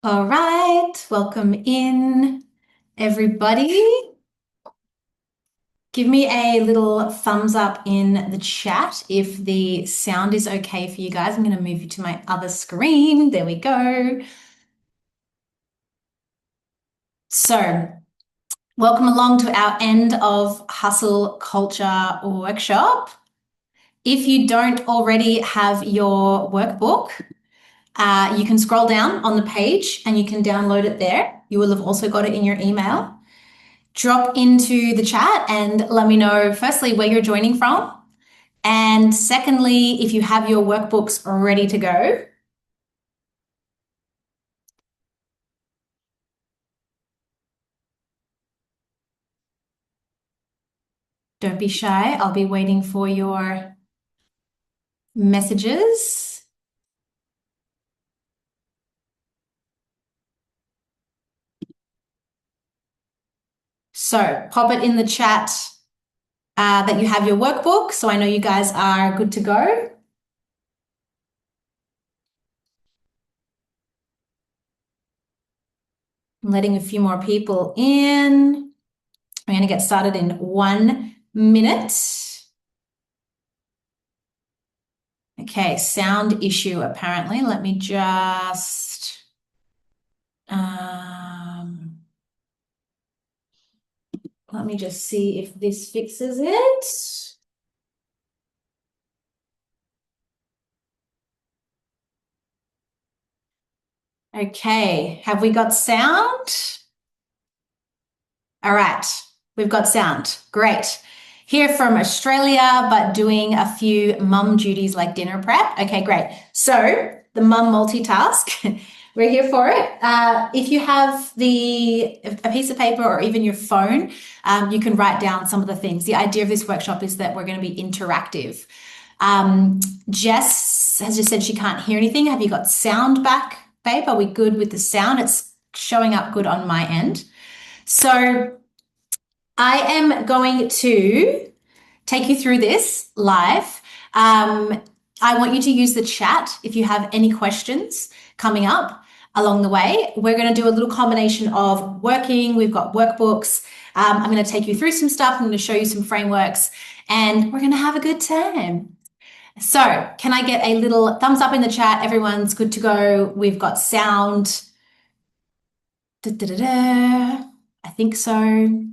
All right, welcome in, everybody. Give me a little thumbs up in the chat if the sound is okay for you guys. I'm going to move you to my other screen. There we go. So, welcome along to our end of Hustle Culture workshop. If you don't already have your workbook, you can scroll down on the page and you can download it there. You will have also got it in your email. Drop into the chat and let me know, firstly, where you're joining from. And secondly, if you have your workbooks ready to go. Don't be shy. I'll be waiting for your messages. So pop it in the chat that you have your workbook. So I know you guys are good to go. I'm letting a few more people in. We're going to get started in 1 minute. Okay, sound issue apparently. Let me just let me just see if this fixes it. Okay, have we got sound? All right, we've got sound. Great. Here from Australia, but doing a few mum duties like dinner prep. Okay, great. So the mum multitask, we're here for it. If you have a piece of paper or even your phone, you can write down some of the things. The idea of this workshop is that we're going to be interactive. Jess has just said she can't hear anything. Have you got sound back, babe? Are we good with the sound? It's showing up good on my end. So I am going to take you through this live. I want you to use the chat if you have any questions coming up along the way. We're going to do a little combination of working. We've got workbooks. I'm going to take you through some stuff. I'm going to show you some frameworks and we're going to have a good time. So can I get a little thumbs up in the chat? Everyone's good to go. We've got sound. Da, da, da, da. I think so.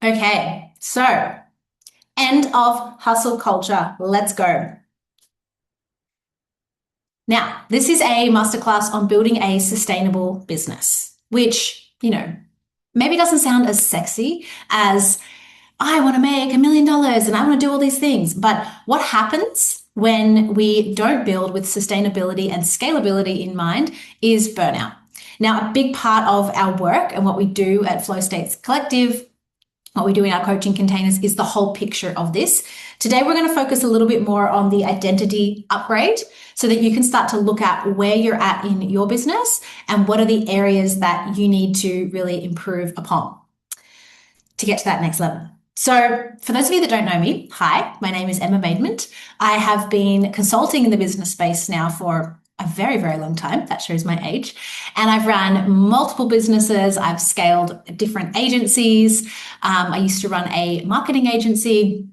Okay, so end of hustle culture. Let's go. Now, this is a masterclass on building a sustainable business, which, maybe doesn't sound as sexy as I want to make $1 million and I want to do all these things. But what happens when we don't build with sustainability and scalability in mind is burnout. Now, a big part of our work and what we do at Flow States Collective, what we do in our coaching containers, is the whole picture of this. Today, we're going to focus a little bit more on the identity upgrade so that you can start to look at where you're at in your business and what are the areas that you need to really improve upon to get to that next level. So for those of you that don't know me, hi, my name is Emma Maidment. I have been consulting in the business space now for a very, very long time. That shows my age. And I've run multiple businesses. I've scaled different agencies. I used to run a marketing agency.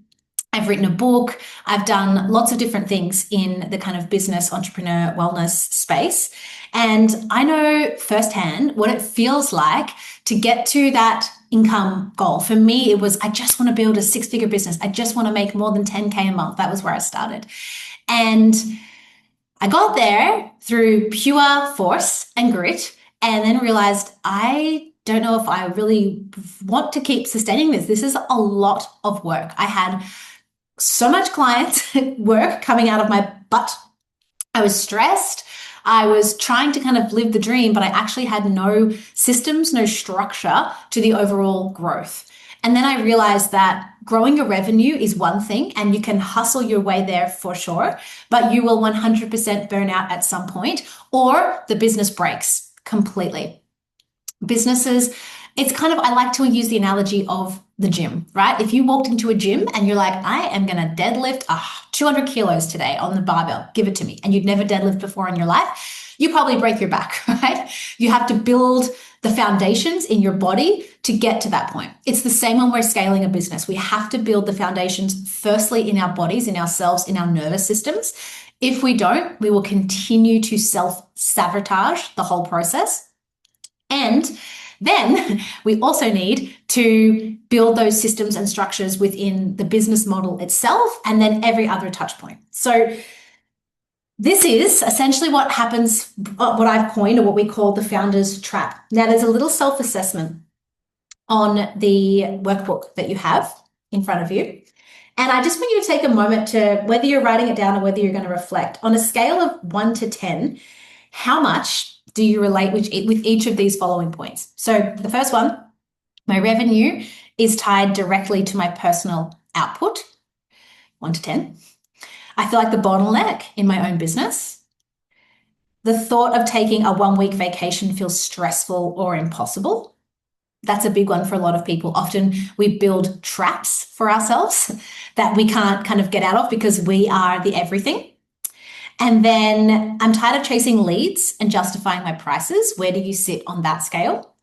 I've written a book. I've done lots of different things in the kind of business, entrepreneur, wellness space. And I know firsthand what it feels like to get to that income goal. For me, it was, I just want to build a 6-figure business. I just want to make more than 10K a month. That was where I started. And I got there through pure force and grit, and then realized I don't know if I really want to keep sustaining this. This is a lot of work. I had so much client work coming out of my butt. I was stressed. I was trying to kind of live the dream, but I actually had no systems, no structure to the overall growth. And then I realized that growing your revenue is one thing and you can hustle your way there for sure, but you will 100% burn out at some point or the business breaks completely. Businesses, it's kind of, I like to use the analogy of the gym, right? If you walked into a gym and you're like, I am going to deadlift 200 kilos today on the barbell, give it to me. And you'd never deadlift before in your life. you probably break your back, right? You have to build the foundations in your body to get to that point. It's the same when we're scaling a business. We have to build the foundations firstly in our bodies, in ourselves, in our nervous systems. If we don't, we will continue to self-sabotage the whole process. And then we also need to build those systems and structures within the business model itself and then every other touch point. So this is essentially what happens, what I've coined or what we call the founder's trap. Now, there's a little self-assessment on the workbook that you have in front of you. And I just want you to take a moment to, whether you're writing it down or whether you're going to reflect, on a scale of 1 to 10, how much do you relate with each of these following points? So the first one, my revenue is tied directly to my personal output, 1 to 10. I feel like the bottleneck in my own business. The thought of taking a 1-week vacation feels stressful or impossible. That's a big one for a lot of people. Often we build traps for ourselves that we can't kind of get out of because we are the everything. And then I'm tired of chasing leads and justifying my prices. Where do you sit on that scale?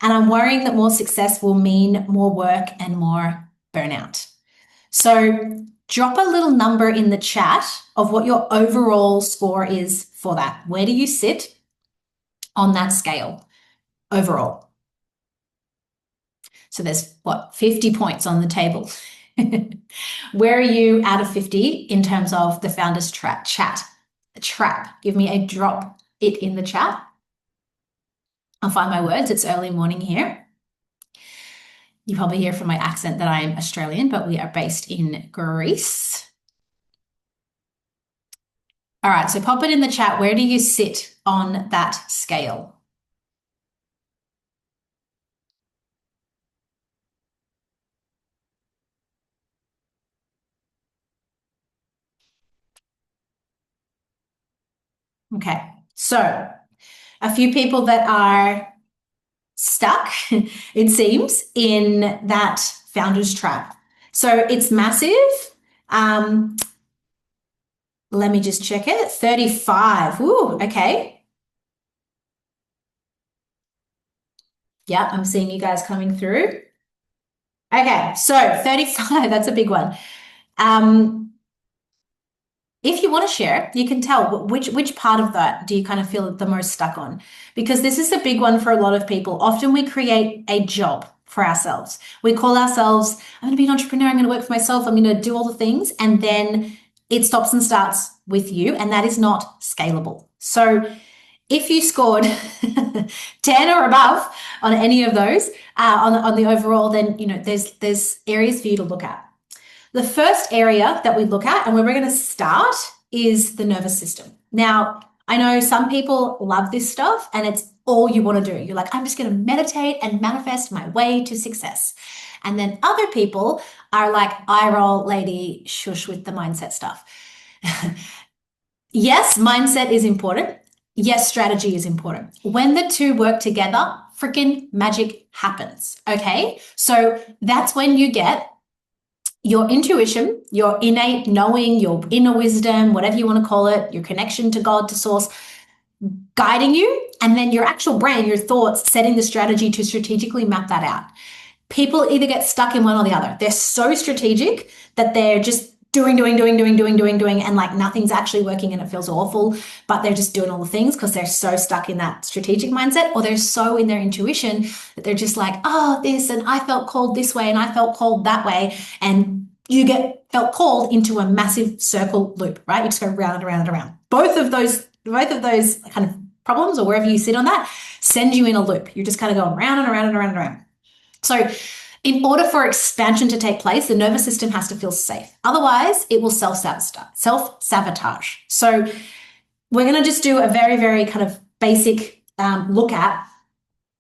And I'm worrying that more success will mean more work and more burnout. So drop a little number in the chat of what your overall score is for that. Where do you sit on that scale overall? So there's 50 points on the table. Where are you out of 50 in terms of the founder's trap? Give me a drop it in the chat. I'll find my words. It's early morning here. You probably hear from my accent that I'm Australian, but we are based in Greece. All right, so pop it in the chat. Where do you sit on that scale? Okay, so a few people that are stuck, it seems, in that founder's trap. So it's massive. Let me just check it. 35. Ooh, okay. Yeah, I'm seeing you guys coming through. Okay, so 35, that's a big one. If you want to share, you can tell which part of that do you kind of feel the most stuck on? Because this is a big one for a lot of people. Often we create a job for ourselves. We call ourselves, I'm going to be an entrepreneur, I'm going to work for myself, I'm going to do all the things, and then it stops and starts with you, and that is not scalable. So if you scored 10 or above on any of those, on the overall, then there's areas for you to look at. The first area that we look at and where we're going to start is the nervous system. Now, I know some people love this stuff and it's all you want to do. You're like, I'm just going to meditate and manifest my way to success. And then other people are like, eye roll, lady, shush with the mindset stuff. Yes, mindset is important. Yes, strategy is important. When the two work together, freaking magic happens. Okay. So that's when you get your intuition, your innate knowing, your inner wisdom, whatever you want to call it, your connection to God, to source, guiding you, and then your actual brain, your thoughts, setting the strategy to strategically map that out. People either get stuck in one or the other. They're so strategic that they're just doing, and like nothing's actually working and it feels awful, but they're just doing all the things because they're so stuck in that strategic mindset, or they're so in their intuition that they're just like, oh, this, and I felt called this way and I felt called that way. And you felt called into a massive circle loop, right? You just go round and around and around. Both of those kind of problems, or wherever you sit on that, send you in a loop. You're just kind of going round and around and around and around. So in order for expansion to take place, the nervous system has to feel safe. Otherwise, it will self-sabotage. So we're going to just do a very, very kind of basic look at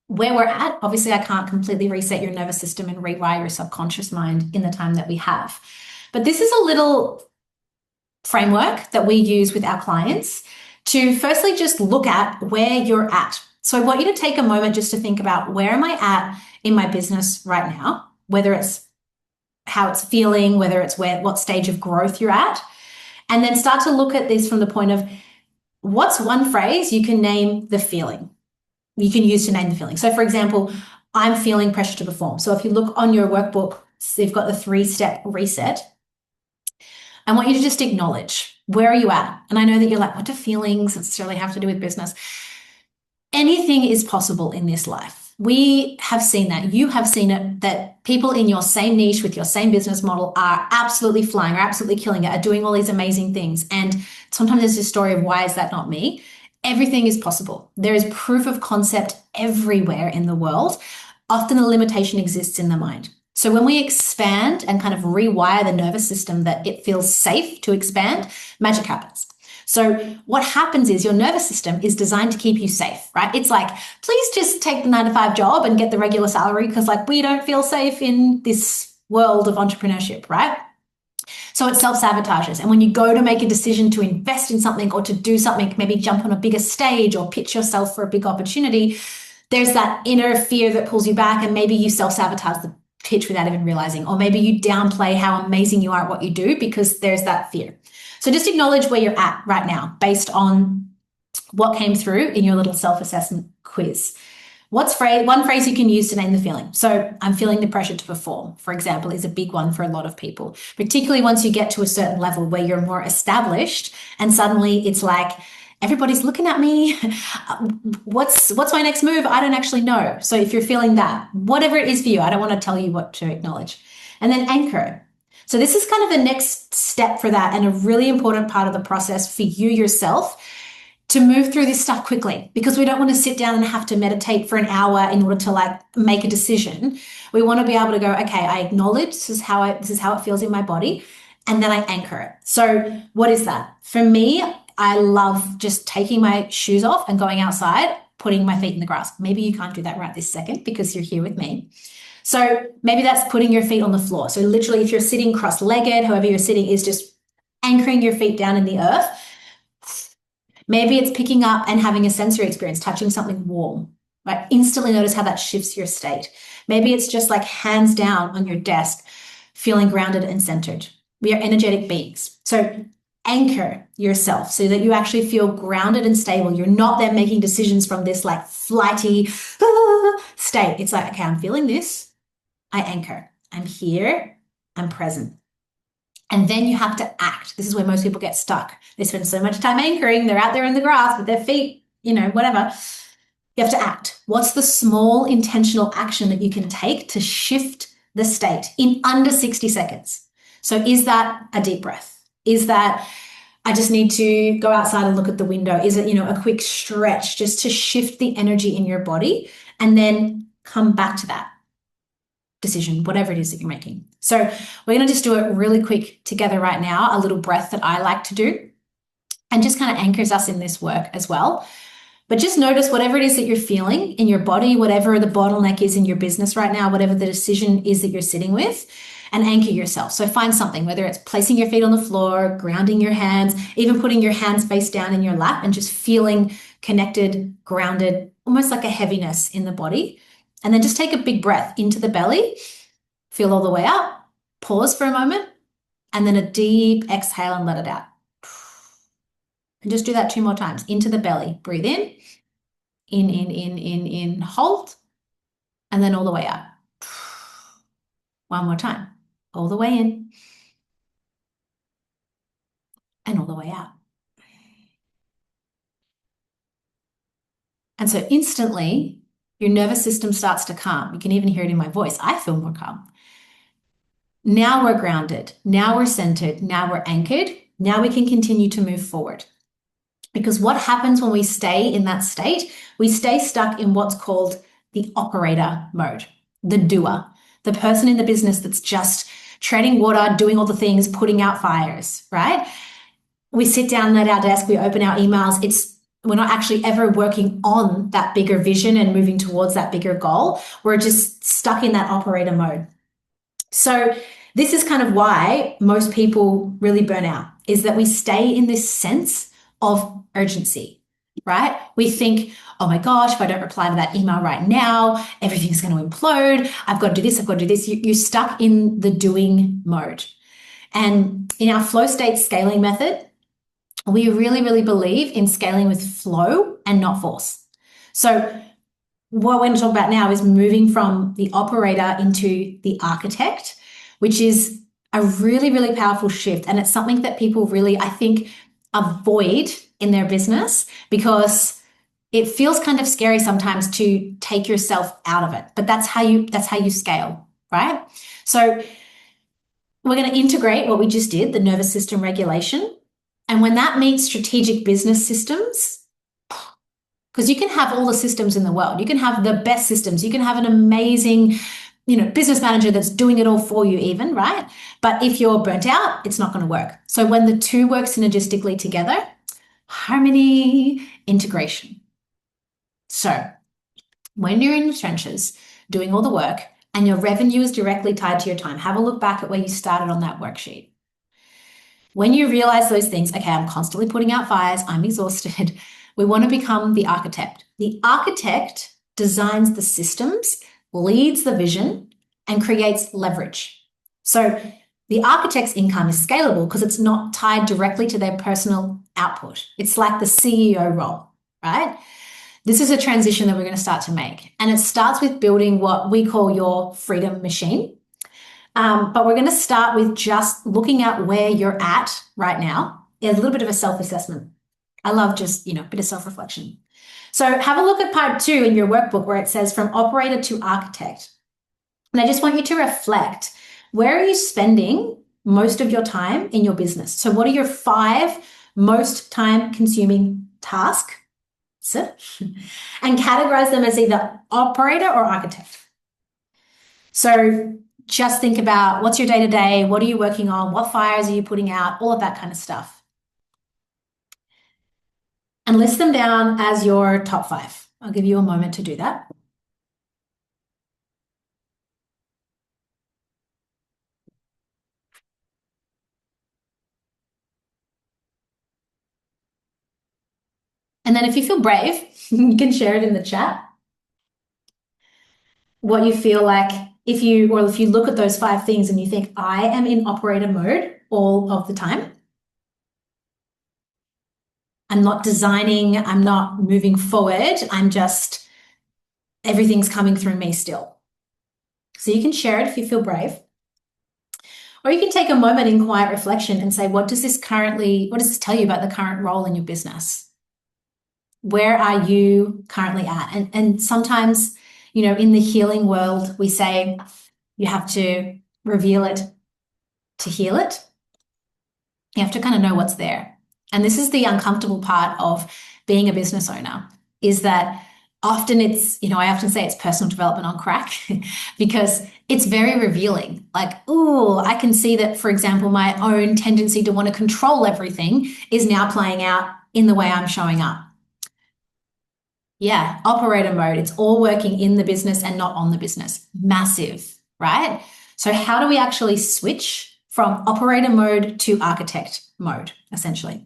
where we're at. Obviously, I can't completely reset your nervous system and rewire your subconscious mind in the time that we have. But this is a little framework that we use with our clients to firstly just look at where you're at. So I want you to take a moment just to think about, where am I at in my business right now, whether it's how it's feeling, whether it's what stage of growth you're at, and then start to look at this from the point of, what's one phrase you can name the feeling? You can use to name the feeling. So for example, I'm feeling pressure to perform. So if you look on your workbook, so you've got the 3-step reset. I want you to just acknowledge, where are you at? And I know that you're like, what do feelings necessarily have to do with business? Anything is possible in this life. We have seen that. You have seen it, that people in your same niche with your same business model are absolutely flying, are absolutely killing it, are doing all these amazing things. And sometimes there's this story of, why is that not me? Everything is possible. There is proof of concept everywhere in the world. Often the limitation exists in the mind. So when we expand and kind of rewire the nervous system that it feels safe to expand, magic happens. So what happens is your nervous system is designed to keep you safe, right? It's like, please just take the 9-to-5 job and get the regular salary, because like we don't feel safe in this world of entrepreneurship, right? So it self-sabotages. And when you go to make a decision to invest in something or to do something, maybe jump on a bigger stage or pitch yourself for a big opportunity, there's that inner fear that pulls you back, and maybe you self-sabotage the pitch without even realizing, or maybe you downplay how amazing you are at what you do because there's that fear. So just acknowledge where you're at right now based on what came through in your little self-assessment quiz. What's one phrase you can use to name the feeling? So I'm feeling the pressure to perform, for example, is a big one for a lot of people, particularly once you get to a certain level where you're more established and suddenly it's like, everybody's looking at me. What's my next move? I don't actually know. So if you're feeling that, whatever it is for you, I don't want to tell you what to acknowledge. And then anchor. So this is kind of the next step for that, and a really important part of the process for you yourself to move through this stuff quickly, because we don't want to sit down and have to meditate for an hour in order to like make a decision. We want to be able to go, okay, I acknowledge this is how it feels in my body, and then I anchor it. So what is that? For me, I love just taking my shoes off and going outside, putting my feet in the grass. Maybe you can't do that right this second because you're here with me. So maybe that's putting your feet on the floor. So literally, if you're sitting cross-legged, however you're sitting, is just anchoring your feet down in the earth. Maybe it's picking up and having a sensory experience, touching something warm, right? Instantly notice how that shifts your state. Maybe it's just like hands down on your desk, feeling grounded and centered. We are energetic beings. So anchor yourself so that you actually feel grounded and stable. You're not then making decisions from this like flighty state. It's like, okay, I'm feeling this. I anchor. I'm here. I'm present. And then you have to act. This is where most people get stuck. They spend so much time anchoring. They're out there in the grass with their feet, whatever. You have to act. What's the small intentional action that you can take to shift the state in under 60 seconds? So is that a deep breath? Is that I just need to go outside and look at the window? Is it, a quick stretch just to shift the energy in your body and then come back to that decision, whatever it is that you're making? So we're going to just do it really quick together right now, a little breath that I like to do, and just kind of anchors us in this work as well. But just notice whatever it is that you're feeling in your body, whatever the bottleneck is in your business right now, whatever the decision is that you're sitting with, and anchor yourself. So find something, whether it's placing your feet on the floor, grounding your hands, even putting your hands face down in your lap and just feeling connected, grounded, almost like a heaviness in the body. And then just take a big breath into the belly, feel all the way up, pause for a moment, and then a deep exhale and let it out. And just do that 2 more times. Into the belly, breathe in, hold, and then all the way out. 1 more time, all the way in, and all the way out. And so instantly, your nervous system starts to calm. You can even hear it in my voice. I feel more calm. Now we're grounded. Now we're centered. Now we're anchored. Now we can continue to move forward. Because what happens when we stay in that state? We stay stuck in what's called the operator mode, the doer, the person in the business that's just treading water, doing all the things, putting out fires, right? We sit down at our desk, we open our emails. We're not actually ever working on that bigger vision and moving towards that bigger goal. We're just stuck in that operator mode. So this is kind of why most people really burn out, is that we stay in this sense of urgency, right? We think, oh my gosh, if I don't reply to that email right now, everything's going to implode. I've got to do this. I've got to do this. You're stuck in the doing mode. And in our flow state scaling method, We really, really believe in scaling with flow and not force. So what we're going to talk about now is moving from the operator into the architect, which is a really, really powerful shift. And it's something that people really, I think, avoid in their business because it feels kind of scary sometimes to take yourself out of it. But that's how you scale, right? So we're going to integrate what we just did, the nervous system regulation. And when that meets strategic business systems, because you can have all the systems in the world, you can have the best systems, you can have an amazing, business manager that's doing it all for you even, right? But if you're burnt out, it's not going to work. So when the two work synergistically together, harmony, integration. So when you're in the trenches doing all the work and your revenue is directly tied to your time, have a look back at where you started on that worksheet. When you realize those things, okay, I'm constantly putting out fires, I'm exhausted, we want to become the architect. The architect designs the systems, leads the vision, and creates leverage. So the architect's income is scalable because it's not tied directly to their personal output. It's like the CEO role, right? This is a transition that we're going to start to make. And it starts with building what we call your freedom machine. But we're going to start with just looking at where you're at right now. A little bit of a self-assessment. I love just, a bit of self-reflection. So have a look at part 2 in your workbook where it says from operator to architect. And I just want you to reflect, where are you spending most of your time in your business? So what are your 5 most time-consuming tasks? And categorize them as either operator or architect. So just think about what's your day-to-day, what are you working on, what fires are you putting out, all of that kind of stuff. And list them down as your top 5. I'll give you a moment to do that. And then if you feel brave, you can share it in the chat. What you feel like if you look at those 5 things and you think, I am in operator mode all of the time. I'm not designing, I'm not moving forward, everything's coming through me still. So you can share it if you feel brave. Or you can take a moment in quiet reflection and say, what does this tell you about the current role in your business? Where are you currently at? And sometimes, in the healing world, we say you have to reveal it to heal it. You have to kind of know what's there. And this is the uncomfortable part of being a business owner, is that often I often say it's personal development on crack because it's very revealing. Like, oh, I can see that, for example, my own tendency to want to control everything is now playing out in the way I'm showing up. Yeah, operator mode. It's all working in the business and not on the business. Massive, right? So how do we actually switch from operator mode to architect mode, essentially?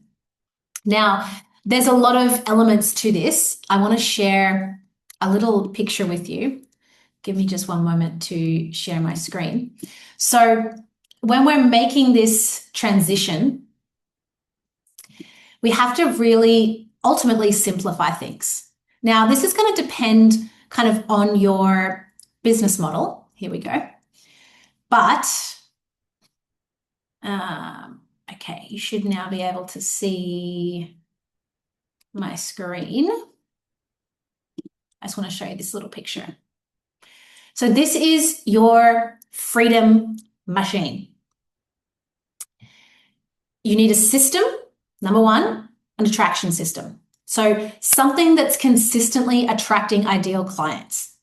Now, there's a lot of elements to this. I want to share a little picture with you. Give me just one moment to share my screen. So when we're making this transition, we have to really ultimately simplify things. Now, this is going to depend kind of on your business model. Here we go. But, okay, you should now be able to see my screen. I just want to show you this little picture. So this is your freedom machine. You need a system, number 1, an attraction system. So something that's consistently attracting ideal clients.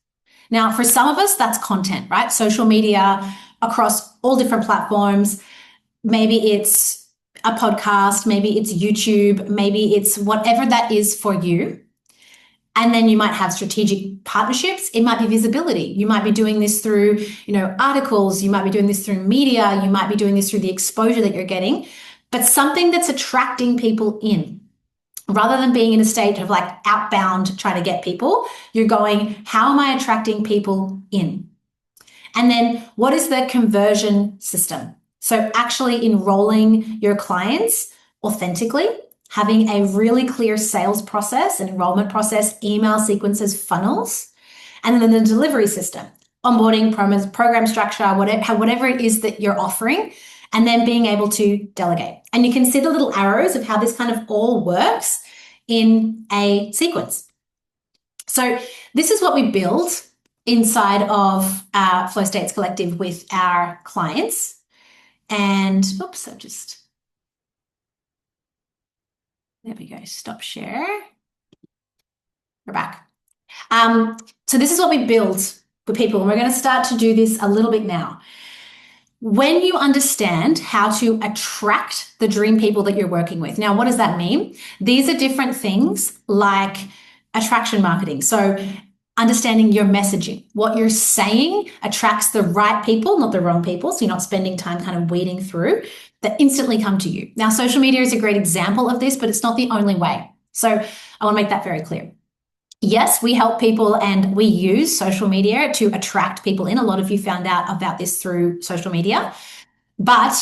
Now, for some of us, that's content, right? Social media across all different platforms. Maybe it's a podcast, maybe it's YouTube, maybe it's whatever that is for you. And then you might have strategic partnerships. It might be visibility. You might be doing this through, articles. You might be doing this through media. You might be doing this through the exposure that you're getting, but something that's attracting people in. Rather than being in a state of like outbound trying to get people, you're going, how am I attracting people in? And then what is the conversion system? So actually enrolling your clients authentically having a really clear sales process and enrollment process, email sequences, funnels, and then the delivery system, onboarding, promos, program structure, whatever it is that you're offering, and then being able to delegate. And you can see the little arrows of how this kind of all works in a sequence. So this is what we build inside of our Flow States Collective with our clients. And oops, there we go, stop share. We're back. So this is what we build with people, and we're going to start to do this a little bit now. When you understand how to attract the dream people that you're working with. Now, what does that mean? These are different things like attraction marketing. So understanding your messaging, what you're saying attracts the right people, not the wrong people. So you're not spending time kind of weeding through that instantly come to you. Now, social media is a great example of this, but it's not the only way. So I want to make that very clear. Yes, we help people and we use social media to attract people in. A lot of you found out about this through social media, but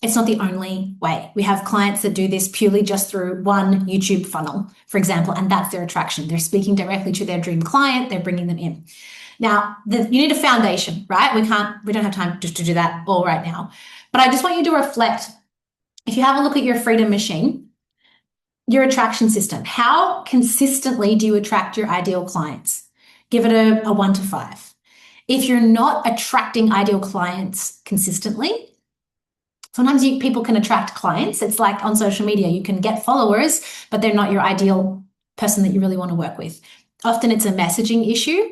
it's not the only way. We have clients that do this purely just through one YouTube funnel, for example, and that's their attraction. They're speaking directly to their dream client. They're bringing them in. Now, you need a foundation, right? We don't have time just to do that all right now, but I just want you to reflect. If you have a look at your Freedom Machine, your attraction system, how consistently do you attract your ideal clients? Give it a 1 to 5. If you're not attracting ideal clients consistently, sometimes people can attract clients. It's like on social media, you can get followers, but they're not your ideal person that you really want to work with. Often it's a messaging issue.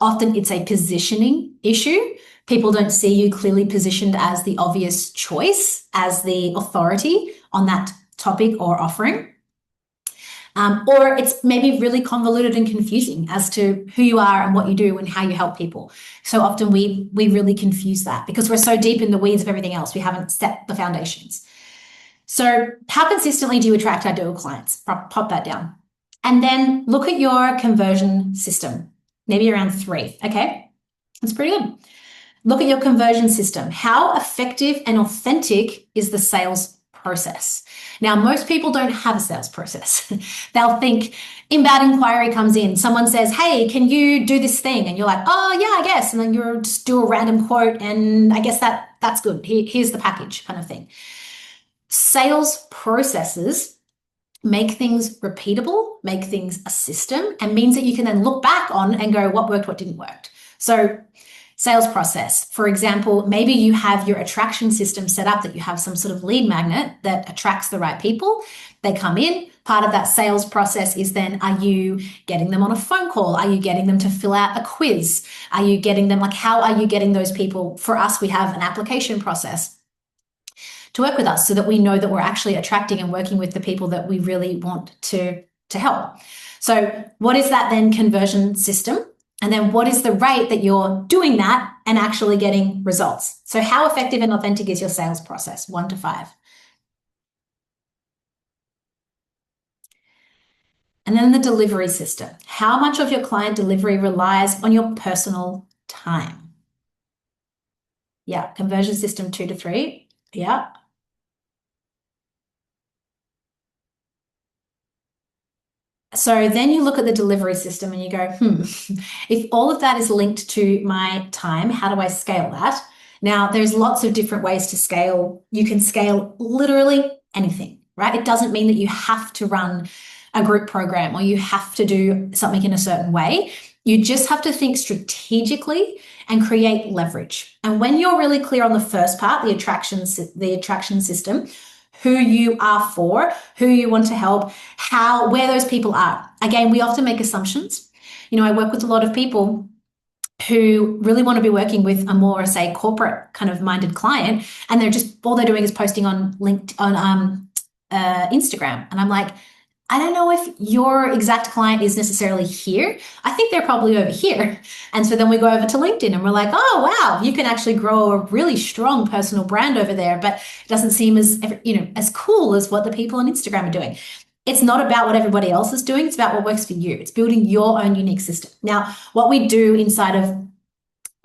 Often it's a positioning issue. People don't see you clearly positioned as the obvious choice, as the authority on that topic or offering. Or it's maybe really convoluted and confusing as to who you are and what you do and how you help people. So often we really confuse that because we're so deep in the weeds of everything else. We haven't set the foundations. So how consistently do you attract ideal clients? Pop that down. And then look at your conversion system, maybe around 3, okay? That's pretty good. Look at your conversion system. How effective and authentic is the sales process? Now, most people don't have a sales process. They'll think inbound inquiry comes in. Someone says, hey, can you do this thing? And you're like, oh, yeah, I guess. And then you just do a random quote. And I guess that's good. Here's the package kind of thing. Sales processes make things repeatable, make things a system, and means that you can then look back on and go, what worked, what didn't work. So sales process, for example, maybe you have your attraction system set up that you have some sort of lead magnet that attracts the right people. They come in. Part of that sales process is then, are you getting them on a phone call? Are you getting them to fill out a quiz? Are you getting them, how are you getting those people? For us, we have an application process to work with us so that we know that we're actually attracting and working with the people that we really want to help. So what is that then conversion system? And then what is the rate that you're doing that and actually getting results? So how effective and authentic is your sales process? 1 to 5. And then the delivery system. How much of your client delivery relies on your personal time? Yeah, conversion system 2 to 3. Yeah. So then you look at the delivery system and you go, if all of that is linked to my time, how do I scale that? Now, there's lots of different ways to scale. You can scale literally anything, right? It doesn't mean that you have to run a group program or you have to do something in a certain way. You just have to think strategically and create leverage. And when you're really clear on the first part, the attraction system, who you are for, who you want to help, where those people are. Again, we often make assumptions. I work with a lot of people who really want to be working with a more, say, corporate kind of minded client, and all they're doing is posting on Instagram. And I'm like, I don't know if your exact client is necessarily here. I think they're probably over here. And so then we go over to LinkedIn and we're like, oh, wow, you can actually grow a really strong personal brand over there, but it doesn't seem as cool as what the people on Instagram are doing. It's not about what everybody else is doing. It's about what works for you. It's building your own unique system. Now, what we do inside of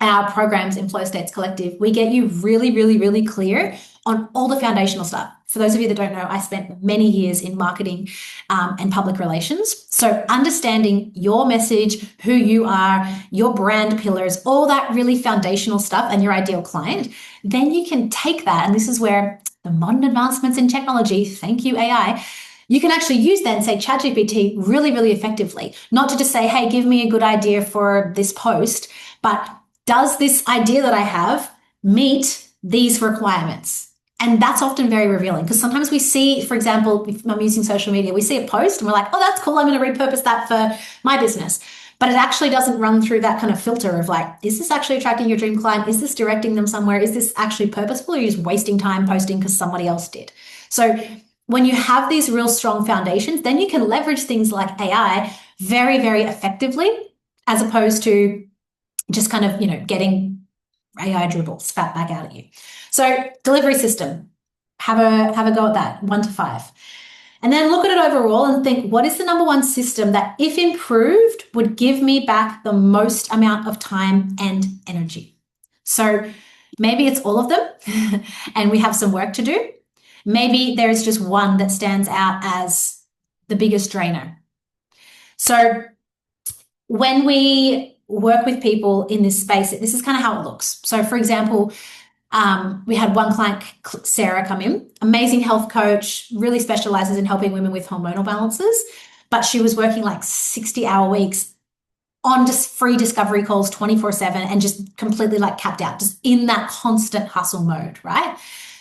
our programs in Flow States Collective, we get you really, really, really clear on all the foundational stuff. For those of you that don't know, I spent many years in marketing and public relations. So understanding your message, who you are, your brand pillars, all that really foundational stuff and your ideal client, then you can take that. And this is where the modern advancements in technology, thank you AI, you can actually use that and say ChatGPT really, really effectively. Not to just say, hey, give me a good idea for this post, but does this idea that I have meet these requirements? And that's often very revealing because sometimes we see, for example, if I'm using social media, we see a post and we're like, oh, that's cool. I'm going to repurpose that for my business. But it actually doesn't run through that kind of filter of like, is this actually attracting your dream client? Is this directing them somewhere? Is this actually purposeful or are you just wasting time posting because somebody else did? So when you have these real strong foundations, then you can leverage things like AI very, very effectively, as opposed to just kind of, getting AI dribble spat back out at you. So delivery system, have a go at that, 1 to 5. And then look at it overall and think, what is the number one system that, if improved, would give me back the most amount of time and energy? So maybe it's all of them and we have some work to do. Maybe there is just one that stands out as the biggest drainer. So when we work with people in this space, this is kind of how it looks. So for example, we had one client, Sarah, come in, amazing health coach, really specializes in helping women with hormonal balances, but she was working like 60-hour weeks on just free discovery calls 24/7 and just completely like capped out, just in that constant hustle mode, right?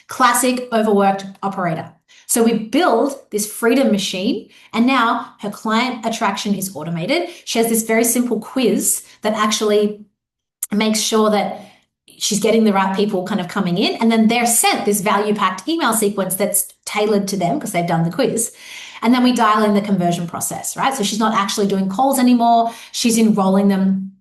Classic overworked operator. So we build this freedom machine and now her client attraction is automated. She has this very simple quiz that actually makes sure that she's getting the right people kind of coming in, and then they're sent this value-packed email sequence that's tailored to them because they've done the quiz. And then we dial in the conversion process, right? So she's not actually doing calls anymore. She's enrolling them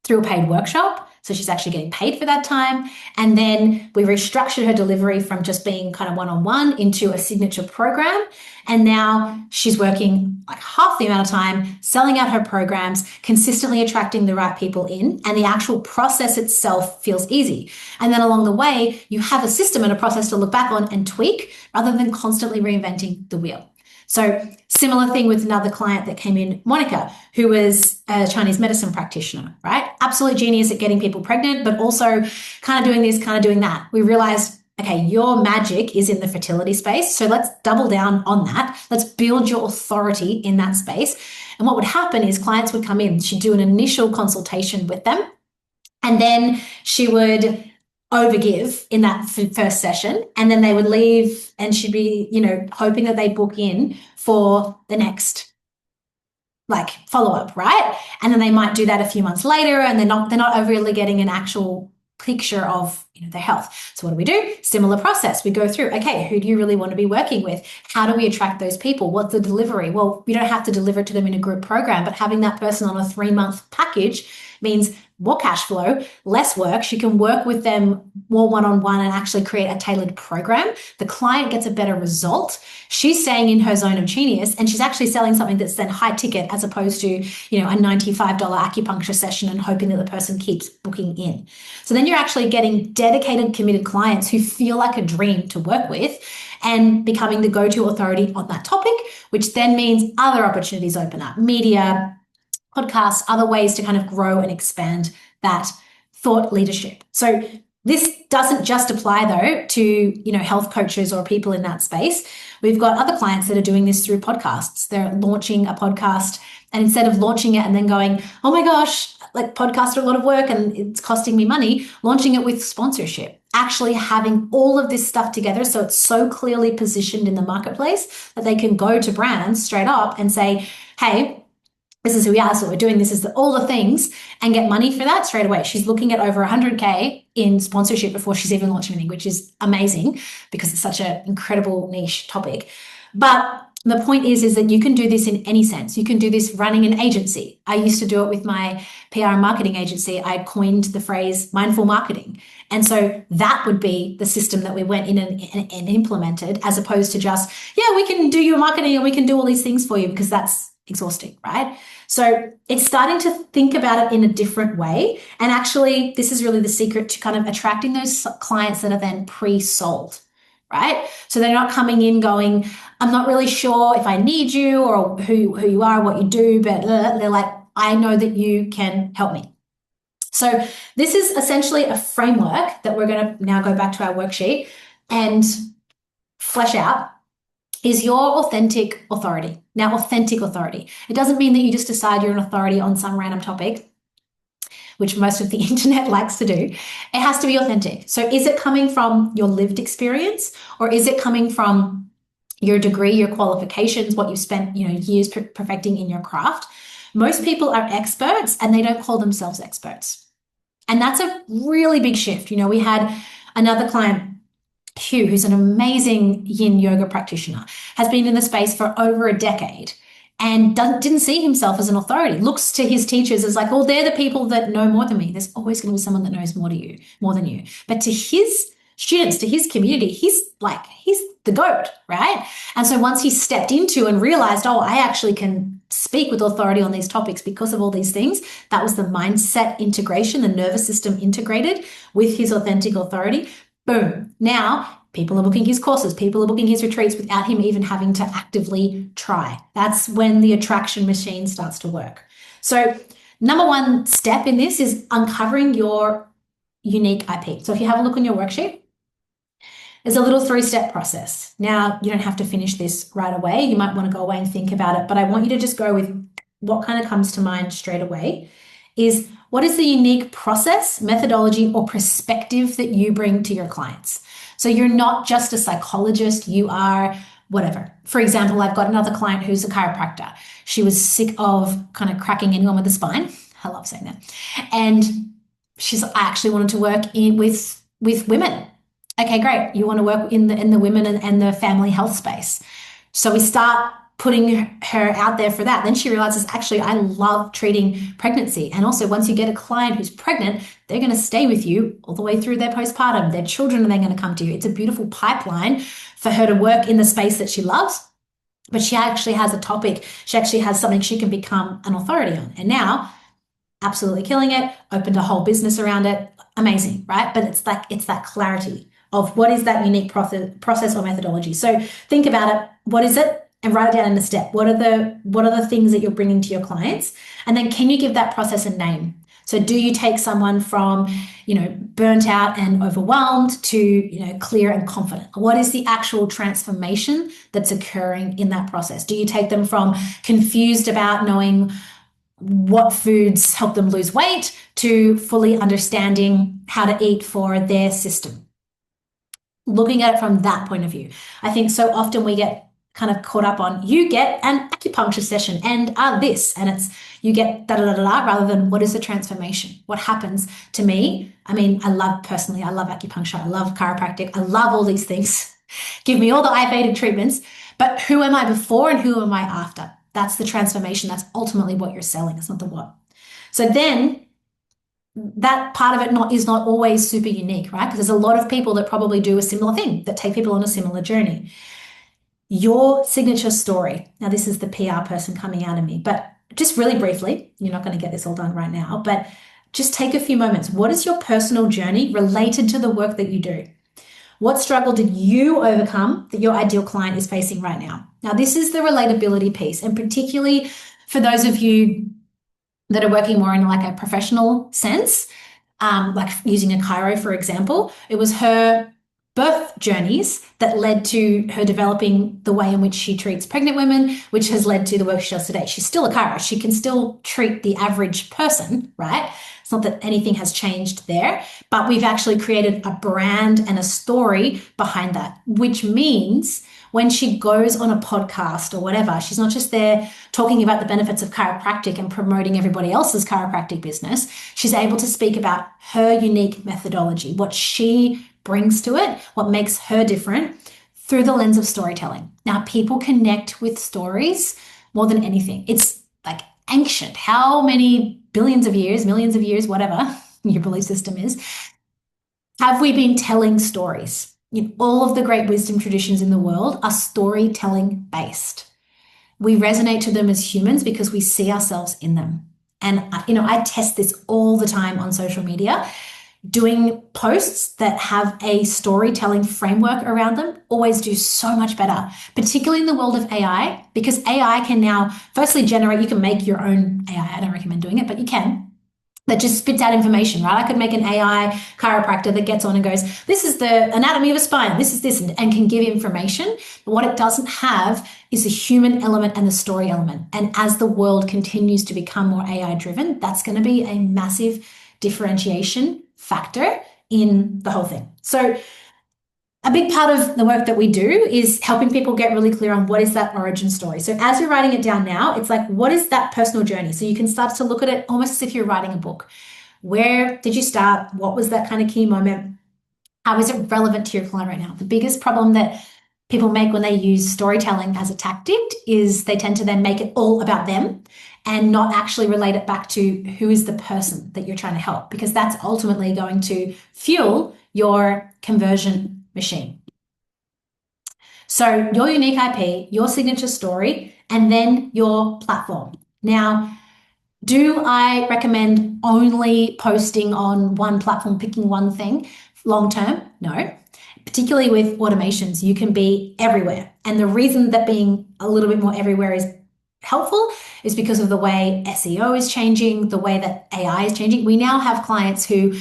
through a paid workshop. So she's actually getting paid for that time. And then we restructured her delivery from just being kind of one-on-one into a signature program. And now she's working like half the amount of time, selling out her programs, consistently attracting the right people in, and the actual process itself feels easy. And then along the way, you have a system and a process to look back on and tweak rather than constantly reinventing the wheel. So similar thing with another client that came in, Monica, who was a Chinese medicine practitioner, right? Absolute genius at getting people pregnant, but also kind of doing this, kind of doing that. We realized, okay, your magic is in the fertility space. So let's double down on that. Let's build your authority in that space. And what would happen is clients would come in, she'd do an initial consultation with them, and then she would overgive in that first session, and then they would leave and she'd be, hoping that they book in for the next like follow-up, right? And then they might do that a few months later and they're not really getting an actual picture of their health. So what do? Similar process. We go through, okay, who do you really want to be working with? How do we attract those people? What's the delivery? Well, we don't have to deliver it to them in a group program, but having that person on a 3-month package means more cash flow, less work. She can work with them more one-on-one and actually create a tailored program. The client gets a better result. She's staying in her zone of genius and she's actually selling something that's then high ticket as opposed to, a $95 acupuncture session and hoping that the person keeps booking in. So then you're actually getting dedicated, committed clients who feel like a dream to work with and becoming the go-to authority on that topic, which then means other opportunities open up, media, podcasts, other ways to kind of grow and expand that thought leadership. So this doesn't just apply though to, health coaches or people in that space. We've got other clients that are doing this through podcasts. They're launching a podcast and instead of launching it and then going, oh my gosh, like podcasts are a lot of work and it's costing me money, launching it with sponsorship, actually having all of this stuff together so it's so clearly positioned in the marketplace that they can go to brands straight up and say, hey, this is who we are, so what we're doing, this is all the things, and get money for that straight away. She's looking at over 100K in sponsorship before she's even launched anything, which is amazing because it's such an incredible niche topic. But the point is that you can do this in any sense. You can do this running an agency. I used to do it with my PR and marketing agency. I coined the phrase mindful marketing. And so that would be the system that we went in and implemented, as opposed to just, yeah, we can do your marketing and we can do all these things for you, because that's exhausting, right? So it's starting to think about it in a different way. And actually, this is really the secret to kind of attracting those clients that are then pre-sold, right? So they're not coming in going, I'm not really sure if I need you or who you are, what you do, but they're like, I know that you can help me. So this is essentially a framework that we're going to now go back to our worksheet and flesh out is your authentic authority. Now, authentic authority. It doesn't mean that you just decide you're an authority on some random topic, which most of the internet likes to do. It has to be authentic. So is it coming from your lived experience, or is it coming from your degree, your qualifications, what you've spent, years perfecting in your craft? Most people are experts and they don't call themselves experts. And that's a really big shift. We had another client, Hugh, who's an amazing yin yoga practitioner, has been in the space for over a decade and didn't see himself as an authority, looks to his teachers as like, oh, they're the people that know more than me. There's always going to be someone that knows more than you. But to his students, to his community, he's the GOAT, right? And so once he stepped into and realized, oh, I actually can speak with authority on these topics because of all these things, that was the mindset integration, the nervous system integrated with his authentic authority. Boom. Now people are booking his courses, people are booking his retreats without him even having to actively try. That's when the attraction machine starts to work. So number one step in this is uncovering your unique IP. So if you have a look on your worksheet, there's a little 3-step process. Now, you don't have to finish this right away. You might want to go away and think about it, but I want you to just go with what kind of comes to mind straight away is what is the unique process, methodology, or perspective that you bring to your clients? So you're not just a psychologist, you are whatever. For example, I've got another client who's a chiropractor. She was sick of kind of cracking anyone with the spine. I love saying that. And I actually wanted to work with women. Okay, great. You want to work in the women and the family health space. So we start putting her out there for that. Then she realizes, actually, I love treating pregnancy. And also once you get a client who's pregnant, they're going to stay with you all the way through their postpartum. Their children are then going to come to you. It's a beautiful pipeline for her to work in the space that she loves, but she actually has a topic. She actually has something she can become an authority on. And now, absolutely killing it, opened a whole business around it. Amazing, right? But it's that clarity of what is that unique process or methodology. So think about it. What is it? And write it down in a step. What are the things that you're bringing to your clients? And then can you give that process a name? So do you take someone from, burnt out and overwhelmed to, clear and confident? What is the actual transformation that's occurring in that process? Do you take them from confused about knowing what foods help them lose weight to fully understanding how to eat for their system? Looking at it from that point of view. I think so often we get kind of caught up on you get an acupuncture session and this, and it's you get da-da-da-da rather than what is the transformation? What happens to me? I mean, I love acupuncture, I love chiropractic, I love all these things. Give me all the Ayurvedic treatments, but who am I before and who am I after? That's the transformation. That's ultimately what you're selling. It's not the what. So then that part of it is not always super unique, right? Because there's a lot of people that probably do a similar thing, that take people on a similar journey. Your signature story. Now, this is the PR person coming out of me, but just really briefly, you're not going to get this all done right now, but just take a few moments. What is your personal journey related to the work that you do? What struggle did you overcome that your ideal client is facing right now? Now, this is the relatability piece, and particularly for those of you that are working more in like a professional sense, like using a chiro, for example. It was her birth journeys that led to her developing the way in which she treats pregnant women, which has led to the work she does today. She's still a chiro. She can still treat the average person, right? It's not that anything has changed there, but we've actually created a brand and a story behind that, which means when she goes on a podcast or whatever, she's not just there talking about the benefits of chiropractic and promoting everybody else's chiropractic business. She's able to speak about her unique methodology, what she brings to it, what makes her different through the lens of storytelling. Now, people connect with stories more than anything. It's like ancient. How many billions of years, millions of years, whatever your belief system is, have we been telling stories? All of the great wisdom traditions in the world are storytelling based. We resonate to them as humans because we see ourselves in them. And, I test this all the time on social media. doing posts that have a storytelling framework around them always do so much better, particularly in the world of AI, because AI can now firstly generate, you can make your own AI. I don't recommend doing it, but you can. That just spits out information, right? I could make an AI chiropractor that gets on and goes, this is the anatomy of a spine, this is this, and can give information. But what it doesn't have is the human element and the story element. And as the world continues to become more AI driven, that's going to be a massive differentiation factor in the whole thing. So a big part of the work that we do is helping people get really clear on what is that origin story. So as you're writing it down now, it's like, what is that personal journey? So you can start to look at it almost as if you're writing a book. Where did you start? What was that kind of key moment? How is it relevant to your client right now? The biggest problem that people make when they use storytelling as a tactic is they tend to then make it all about them and not actually relate it back to who is the person that you're trying to help, because that's ultimately going to fuel your conversion machine. So your unique IP, your signature story, and then your platform. Now, do I recommend only posting on one platform, picking one thing long term? No. Particularly with automations, you can be everywhere. And the reason that being a little bit more everywhere is helpful is because of the way SEO is changing, the way that AI is changing. We now have clients who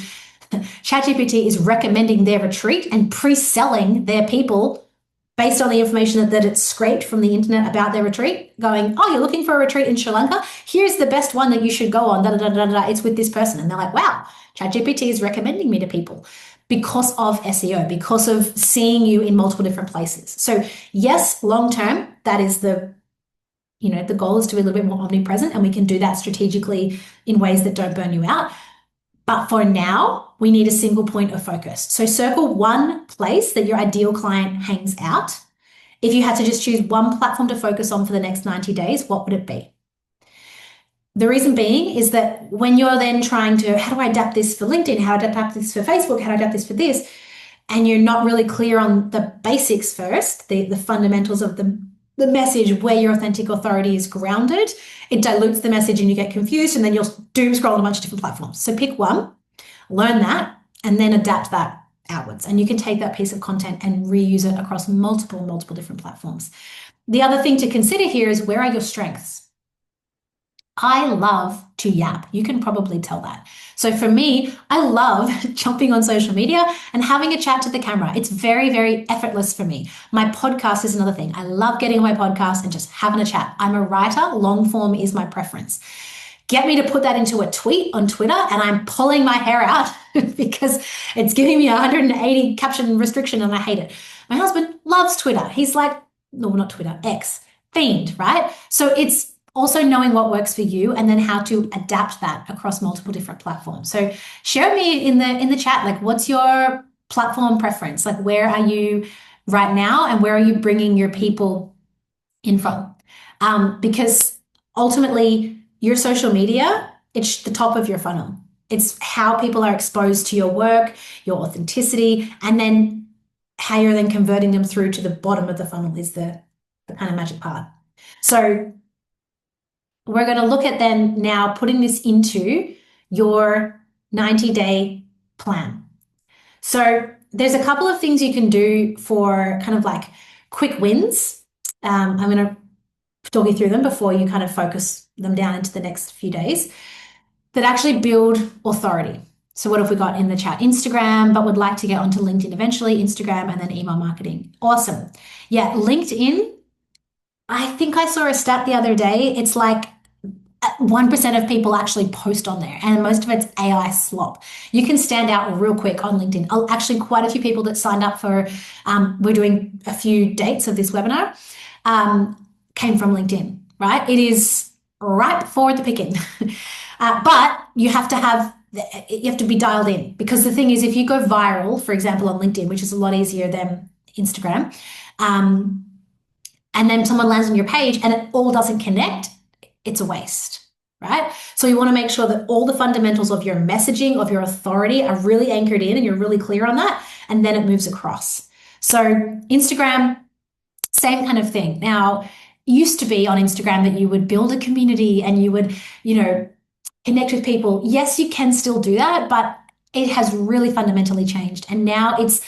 ChatGPT is recommending their retreat and pre-selling their people based on the information that it's scraped from the internet about their retreat, going, oh, you're looking for a retreat in Sri Lanka? Here's the best one that you should go on. Da, da, da, da, da. It's with this person. And they're like, wow, ChatGPT is recommending me to people because of SEO, because of seeing you in multiple different places. So yes, long term, that is the goal is to be a little bit more omnipresent, and we can do that strategically in ways that don't burn you out. But for now, we need a single point of focus. So circle one place that your ideal client hangs out. If you had to just choose one platform to focus on for the next 90 days, what would it be? The reason being is that when you're then trying to, how do I adapt this for LinkedIn? How do I adapt this for Facebook? How do I adapt this for this? And you're not really clear on the basics first, the fundamentals of the message, where your authentic authority is grounded, it dilutes the message and you get confused, and then you'll doom scroll on a bunch of different platforms. So pick one, learn that, and then adapt that outwards. And you can take that piece of content and reuse it across multiple different platforms. The other thing to consider here is, where are your strengths? I love to yap. You can probably tell that. So for me, I love jumping on social media and having a chat to the camera. It's very, very effortless for me. My podcast is another thing. I love getting on my podcast and just having a chat. I'm a writer. Long form is my preference. Get me to put that into a tweet on Twitter and I'm pulling my hair out because it's giving me 180 caption restriction and I hate it. My husband loves Twitter. He's like, no, not Twitter, X, fiend, right? So it's also knowing what works for you and then how to adapt that across multiple different platforms. So share me in the chat, like, what's your platform preference? Like, where are you right now and where are you bringing your people in from? Because ultimately your social media, it's the top of your funnel. It's how people are exposed to your work, your authenticity, and then how you're then converting them through to the bottom of the funnel is the kind of magic part. So we're going to look at then now putting this into your 90-day plan. So there's a couple of things you can do for kind of like quick wins. I'm going to talk you through them before you kind of focus them down into the next few days that actually build authority. So what have we got in the chat? Instagram, but would like to get onto LinkedIn eventually, Instagram, and then email marketing. Awesome. Yeah, LinkedIn. I think I saw a stat the other day. It's like 1% of people actually post on there, and most of it's AI slop. You can stand out real quick on LinkedIn. Actually, quite a few people that signed up for, we're doing a few dates of this webinar, came from LinkedIn, right? It is ripe for the picking. But you have to be dialed in, because the thing is, if you go viral, for example, on LinkedIn, which is a lot easier than Instagram, and then someone lands on your page and it all doesn't connect, it's a waste, right? So you want to make sure that all the fundamentals of your messaging, of your authority are really anchored in and you're really clear on that, and then it moves across. So Instagram, same kind of thing. Now, used to be on Instagram that you would build a community and you would, connect with people. Yes, you can still do that, but it has really fundamentally changed. And now it's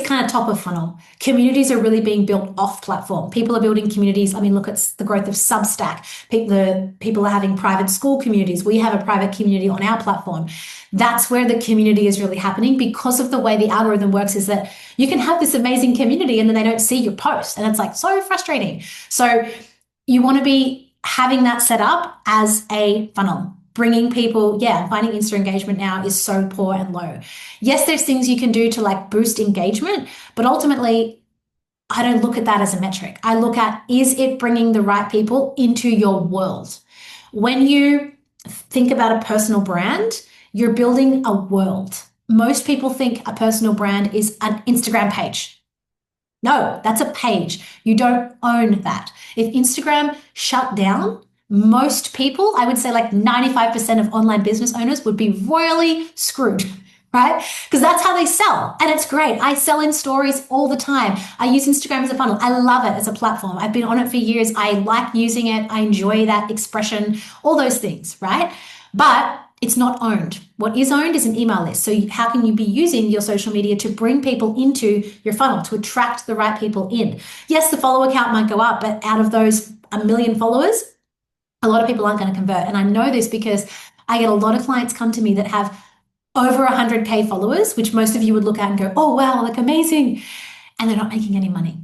kind of top of funnel. Communities are really being built off platform. People are building communities. I mean, look at the growth of Substack. People are having private school communities. We have a private community on our platform. That's where the community is really happening because of the way the algorithm works, is that you can have this amazing community and then they don't see your post. And it's like so frustrating. So you want to be having that set up as a funnel. Bringing people, finding Insta engagement now is so poor and low. Yes, there's things you can do to like boost engagement, but ultimately, I don't look at that as a metric. I look at, is it bringing the right people into your world? When you think about a personal brand, you're building a world. Most people think a personal brand is an Instagram page. No, that's a page. You don't own that. If Instagram shut down, most people, I would say like 95% of online business owners would be royally screwed, right? Because that's how they sell. And it's great. I sell in stories all the time. I use Instagram as a funnel. I love it as a platform. I've been on it for years. I like using it. I enjoy that expression, all those things, right? But it's not owned. What is owned is an email list. So how can you be using your social media to bring people into your funnel, to attract the right people in? Yes, the follower count might go up, but out of those 1 million followers, a lot of people aren't going to convert. And I know this because I get a lot of clients come to me that have over 100K followers, which most of you would look at and go, oh, wow, like amazing. And they're not making any money.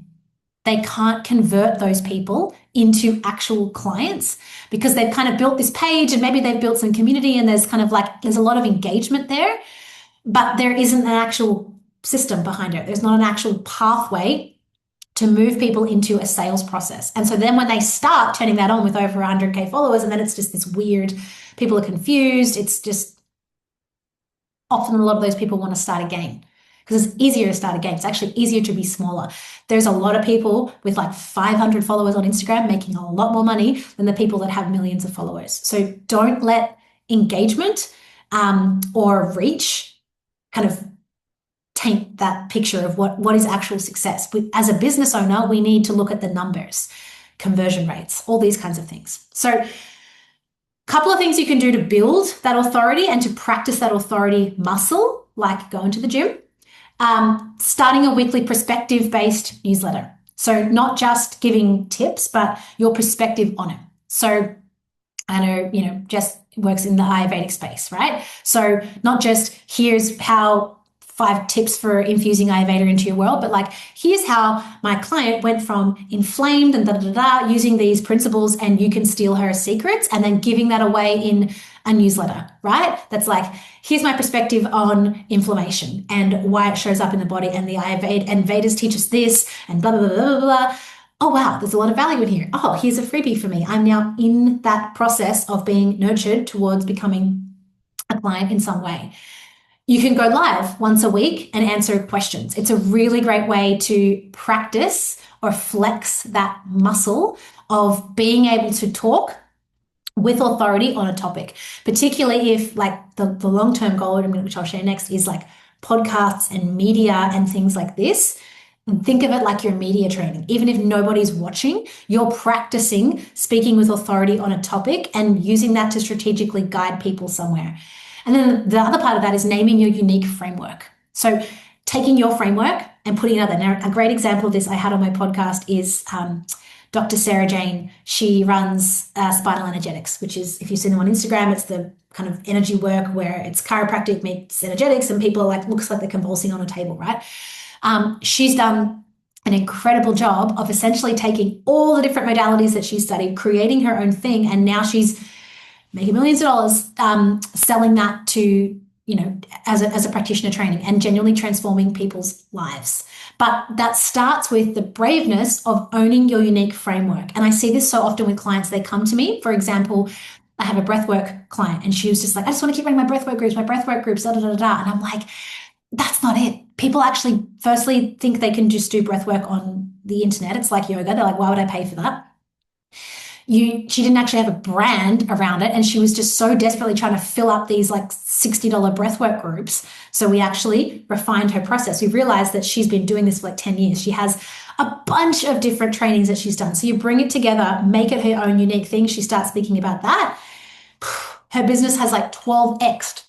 They can't convert those people into actual clients because they've kind of built this page and maybe they've built some community and there's kind of like, there's a lot of engagement there, but there isn't an actual system behind it. There's not an actual pathway to move people into a sales process. And so then when they start turning that on with over 100K followers, and then it's just this weird, people are confused. It's just often a lot of those people want to start again because it's easier to start again. It's actually easier to be smaller. There's a lot of people with like 500 followers on Instagram making a lot more money than the people that have millions of followers. So don't let engagement or reach kind of taint that picture of what is actual success. As a business owner, we need to look at the numbers, conversion rates, all these kinds of things. So a couple of things you can do to build that authority and to practice that authority muscle, like going to the gym, starting a weekly perspective-based newsletter. So not just giving tips, but your perspective on it. So I know, Jess works in the Ayurvedic space, right? So not just here's how 5 tips for infusing Ayurveda into your world, but like, here's how my client went from inflamed and using these principles, and you can steal her secrets, and then giving that away in a newsletter, right? That's like, here's my perspective on inflammation and why it shows up in the body, and the Ayurveda and Vedas teach us this, and blah, blah, blah, blah, blah. Oh, wow, there's a lot of value in here. Oh, here's a freebie for me. I'm now in that process of being nurtured towards becoming a client in some way. You can go live once a week and answer questions. It's a really great way to practice or flex that muscle of being able to talk with authority on a topic, particularly if like the long-term goal, which I'll share next, is like podcasts and media and things like this. And think of it like your media training. Even if nobody's watching, you're practicing speaking with authority on a topic and using that to strategically guide people somewhere. And then the other part of that is naming your unique framework. So taking your framework and putting it out there. Now, a great example of this I had on my podcast is Dr. Sarah Jane. She runs Spinal Energetics, which is, if you've seen them on Instagram, it's the kind of energy work where it's chiropractic meets energetics, and people are like, looks like they're convulsing on a table, right? She's done an incredible job of essentially taking all the different modalities that she studied, creating her own thing, and now she's making millions of dollars selling that to, as a practitioner training and genuinely transforming people's lives. But that starts with the braveness of owning your unique framework. And I see this so often with clients. They come to me, for example, I have a breathwork client and she was just like, I just want to keep running my breathwork groups, da, da, da, da. And I'm like, that's not it. People actually firstly think they can just do breathwork on the internet. It's like yoga. They're like, why would I pay for that? She didn't actually have a brand around it, and she was just so desperately trying to fill up these like $60 breathwork groups. So we actually refined her process. We realized that she's been doing this for like 10 years. She has a bunch of different trainings that she's done. So you bring it together, make it her own unique thing. She starts speaking about that. Her business has like 12x'd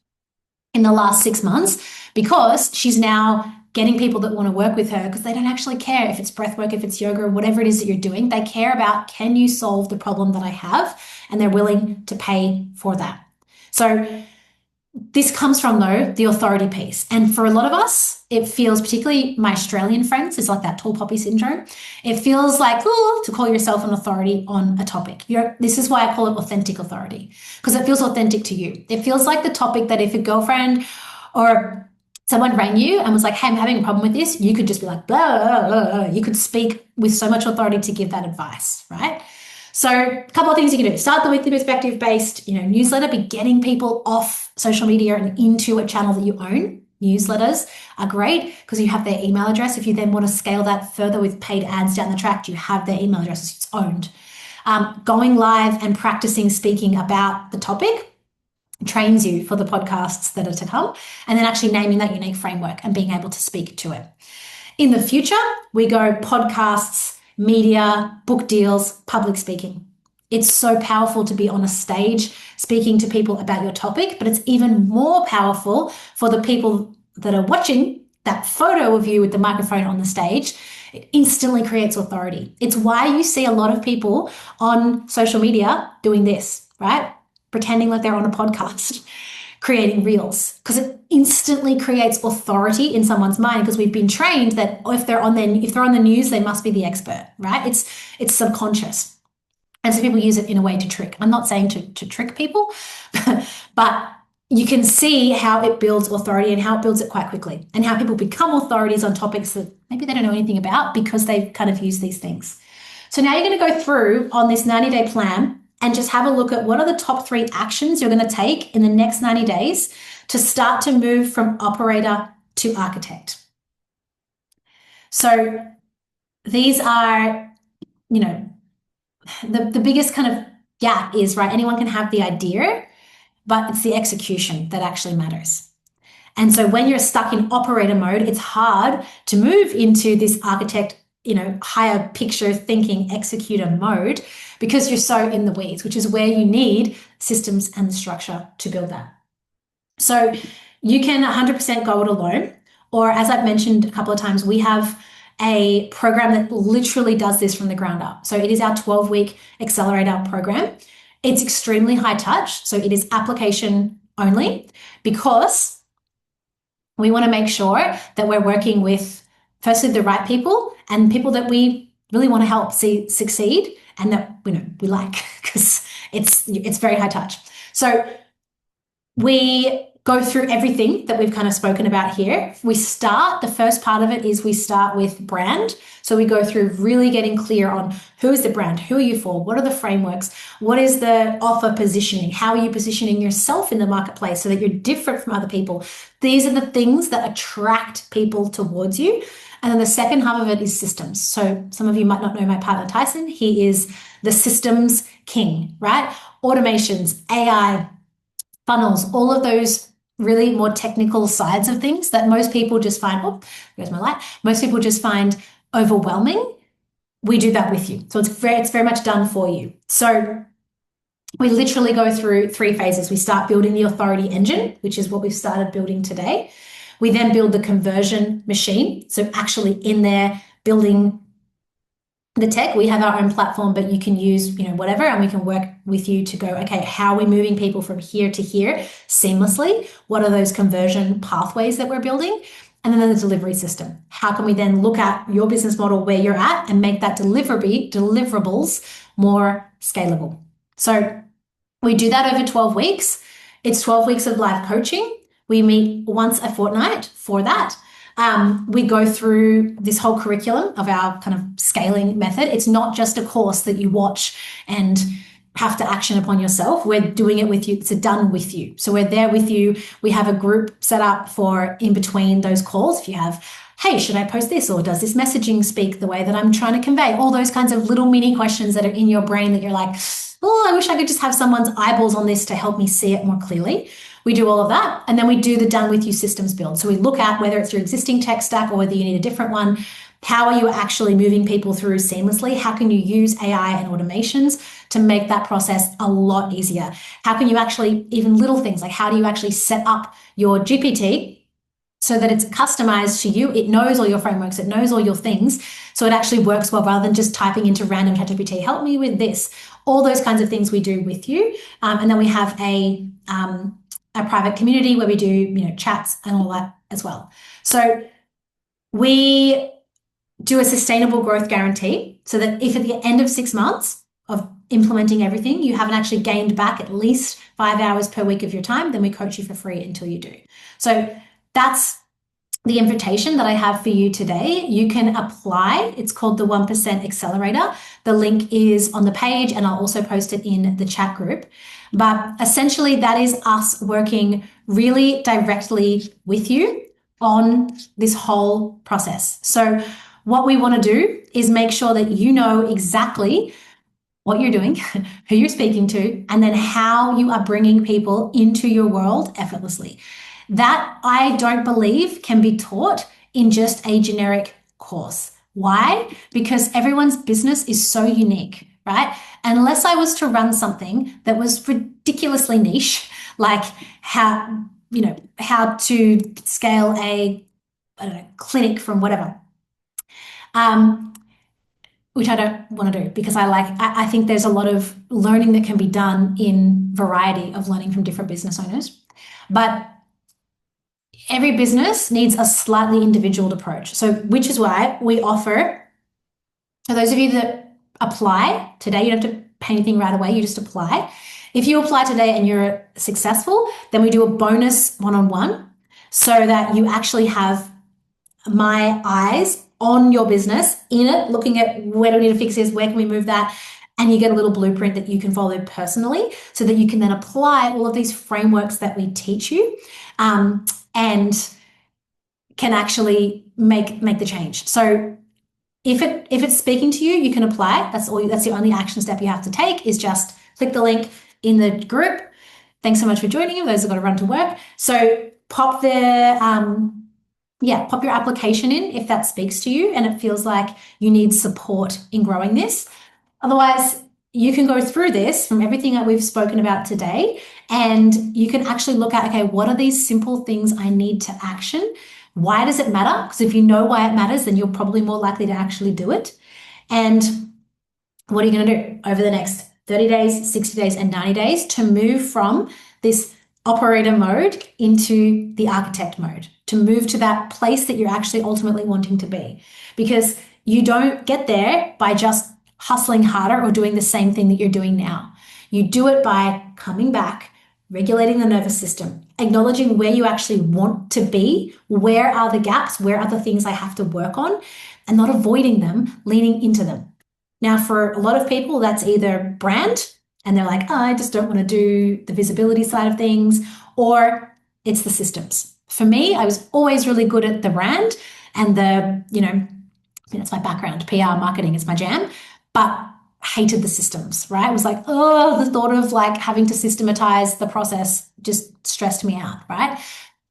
in the last 6 months because she's now getting people that want to work with her because they don't actually care if it's breath work, if it's yoga, or whatever it is that you're doing. They care about, can you solve the problem that I have? And they're willing to pay for that. So this comes from, though, the authority piece. And for a lot of us, it feels, particularly my Australian friends, it's like that tall poppy syndrome. It feels like, oh, to call yourself an authority on a topic. This is why I call it authentic authority, because it feels authentic to you. It feels like the topic that if a girlfriend or someone rang you and was like, hey, I'm having a problem with this, you could just be like, blah, blah, blah, blah. You could speak with so much authority to give that advice, right? So a couple of things you can do. Start the weekly perspective-based, newsletter, be getting people off social media and into a channel that you own. Newsletters are great because you have their email address. If you then want to scale that further with paid ads down the track, you have their email address. It's owned. Going live and practicing speaking about the topic trains you for the podcasts that are to come, and then actually naming that unique framework and being able to speak to it. In the future, we go podcasts, media, book deals, public speaking. It's so powerful to be on a stage speaking to people about your topic, but it's even more powerful for the people that are watching that photo of you with the microphone on the stage. It instantly creates authority. It's why you see a lot of people on social media doing this, right? Pretending like they're on a podcast, creating reels, because it instantly creates authority in someone's mind, because we've been trained that if they're on the news, they must be the expert, right? It's subconscious. And so people use it in a way to trick. I'm not saying to trick people, but you can see how it builds authority and how it builds it quite quickly, and how people become authorities on topics that maybe they don't know anything about because they've kind of used these things. So now you're going to go through on this 90-day plan and just have a look at what are the top 3 actions you're going to take in the next 90 days to start to move from operator to architect. So these are, the biggest kind of gap is, right, anyone can have the idea, but it's the execution that actually matters. And so when you're stuck in operator mode, it's hard to move into this architect, higher picture thinking executor mode, because you're so in the weeds, which is where you need systems and the structure to build that. So you can 100% go it alone, or as I've mentioned a couple of times, we have a program that literally does this from the ground up. So it is our 12-week accelerator program. It's extremely high touch. So it is application only, because we want to make sure that we're working with, firstly, the right people and people that we really want to help see succeed, and that we like, because it's very high touch. So we go through everything that we've kind of spoken about here. The first part of it is we start with brand. So we go through really getting clear on who is the brand, who are you for, what are the frameworks, what is the offer positioning, how are you positioning yourself in the marketplace so that you're different from other people. These are the things that attract people towards you. And then the second half of it is systems. So some of you might not know my partner, Tyson. He is the systems king, right? Automations, AI, funnels, all of those really more technical sides of things that most people just find, oh, there's my light. Most people just find overwhelming. We do that with you. So it's very much done for you. So we literally go through 3 phases. We start building the authority engine, which is what we've started building today. We then build the conversion machine. So actually in there building the tech, we have our own platform, but you can use, whatever, and we can work with you to go, okay, how are we moving people from here to here seamlessly? What are those conversion pathways that we're building? And then the delivery system. How can we then look at your business model where you're at and make that deliverables more scalable? So we do that over 12 weeks. It's 12 weeks of live coaching. We meet once a fortnight for that. We go through this whole curriculum of our kind of scaling method. It's not just a course that you watch and have to action upon yourself. We're doing it with you. It's done with you. So we're there with you. We have a group set up for in between those calls. If you have, hey, should I post this? Or does this messaging speak the way that I'm trying to convey? All those kinds of little mini questions that are in your brain that you're like, oh, I wish I could just have someone's eyeballs on this to help me see it more clearly. We do all of that. And then we do the done with you systems build. So we look at whether it's your existing tech stack or whether you need a different one. How are you actually moving people through seamlessly? How can you use AI and automations to make that process a lot easier? How can you actually, even little things like how do you actually set up your GPT so that it's customized to you? It knows all your frameworks, it knows all your things, so it actually works well rather than just typing into random ChatGPT, help me with this. All those kinds of things we do with you. And then we have a private community where we do, chats and all that as well. So we do a sustainable growth guarantee so that if at the end of 6 months of implementing everything, you haven't actually gained back at least 5 hours per week of your time, then we coach you for free until you do. So that's the invitation that I have for you today. You can apply. It's called the 1% Accelerator. The link is on the page and I'll also post it in the chat group. But essentially that is us working really directly with you on this whole process. So what we want to do is make sure that you know exactly what you're doing, who you're speaking to, and then how you are bringing people into your world effortlessly. That I don't believe can be taught in just a generic course. Why? Because everyone's business is so unique, right? Unless I was to run something that was ridiculously niche, like how to scale a clinic from whatever, which I don't want to do because I think there's a lot of learning that can be done in variety of learning from different business owners. But every business needs a slightly individual approach. So, which is why we offer, for those of you that apply today, you don't have to pay anything right away, you just apply. If you apply today and you're successful, then we do a bonus one-on-one so that you actually have my eyes on your business in it, looking at where do we need to fix this, where can we move that, and you get a little blueprint that you can follow personally so that you can then apply all of these frameworks that we teach you and can actually make the change. So if it's speaking to you, you can apply. That's the only action step you have to take is just click the link in the group. Thanks so much for joining you. Those have got to run to work. So pop your application in if that speaks to you and it feels like you need support in growing this. Otherwise, you can go through this from everything that we've spoken about today and you can actually look at, okay, what are these simple things I need to action? Why does it matter? Because if you know why it matters, then you're probably more likely to actually do it. And what are you going to do over the next 30 days, 60 days, and 90 days to move from this operator mode into the architect mode, to move to that place that you're actually ultimately wanting to be? Because you don't get there by just hustling harder or doing the same thing that you're doing now. You do it by coming back, regulating the nervous system, acknowledging where you actually want to be, where are the gaps, where are the things I have to work on, and not avoiding them, leaning into them. Now, for a lot of people, that's either brand, and they're like, oh, I just don't want to do the visibility side of things, or it's the systems. For me, I was always really good at the brand and it's my background, PR, marketing, it's my jam, but hated the systems, right? It was like, oh, the thought of like having to systematize the process just stressed me out, right?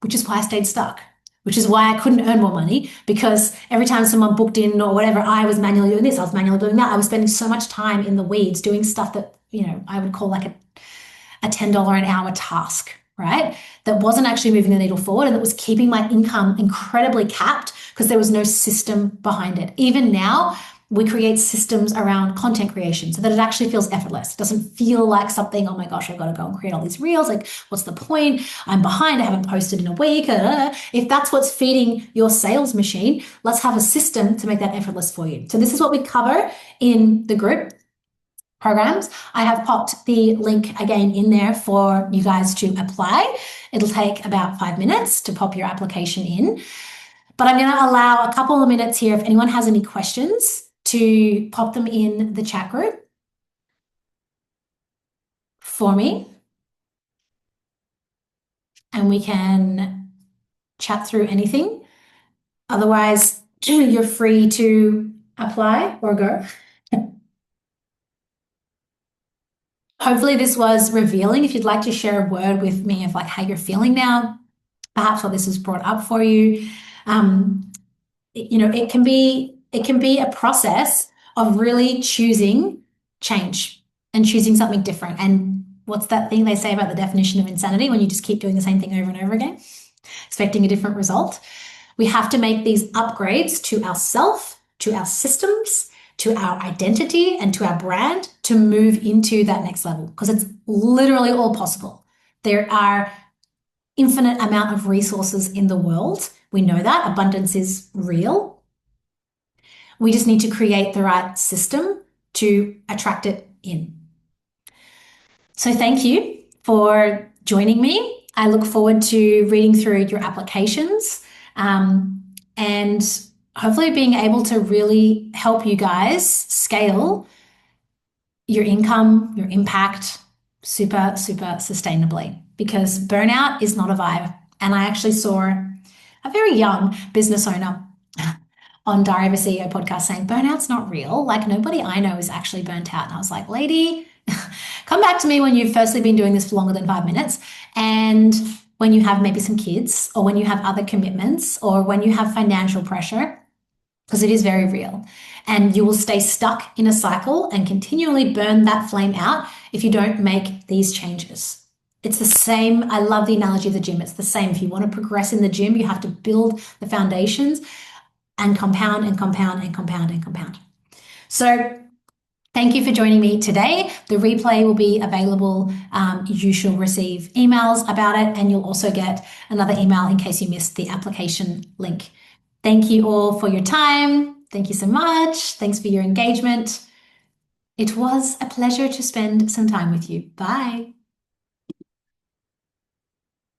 Which is why I stayed stuck, which is why I couldn't earn more money, because every time someone booked in or whatever, I was manually doing this, I was manually doing that. I was spending so much time in the weeds doing stuff that, I would call like a $10 an hour task, right? That wasn't actually moving the needle forward and that was keeping my income incredibly capped because there was no system behind it. Even now, we create systems around content creation so that it actually feels effortless. It doesn't feel like something, oh my gosh, I've got to go and create all these reels. Like, what's the point? I'm behind. I haven't posted in a week. If that's what's feeding your sales machine, let's have a system to make that effortless for you. So this is what we cover in the group programs. I have popped the link again in there for you guys to apply. It'll take about 5 minutes to pop your application in. But I'm going to allow a couple of minutes here if anyone has any questions to pop them in the chat group for me. And we can chat through anything. Otherwise, you're free to apply or go. Hopefully this was revealing. If you'd like to share a word with me of like how you're feeling now, perhaps what this has brought up for you. It can be a process of really choosing change. and choosing something different. And what's that thing they say about the definition of insanity when you just keep doing the same thing over and over again, expecting a different result? We have to make these upgrades to ourself, to our systems, to our identity, and to our brand to move into that next level, because it's literally all possible. There are infinite amount of resources in the world. We know that abundance is real. We just need to create the right system to attract it in. So thank you for joining me. I look forward to reading through your applications, and hopefully being able to really help you guys scale your income, your impact super, super sustainably, because burnout is not a vibe. And I actually saw a very young business owner on Diary of a CEO podcast saying, burnout's not real. Like, nobody I know is actually burnt out. And I was like, lady, come back to me when you've firstly been doing this for longer than 5 minutes, and when you have maybe some kids, or when you have other commitments, or when you have financial pressure, because it is very real. And you will stay stuck in a cycle and continually burn that flame out if you don't make these changes. It's the same. I love the analogy of the gym. It's the same. If you want to progress in the gym, you have to build the foundations and compound and compound and compound and compound. So thank you for joining me today. The replay will be available. You shall receive emails about it, and you'll also get another email in case you missed the application link. Thank you all for your time. Thank you so much. Thanks for your engagement. It was a pleasure to spend some time with you. Bye.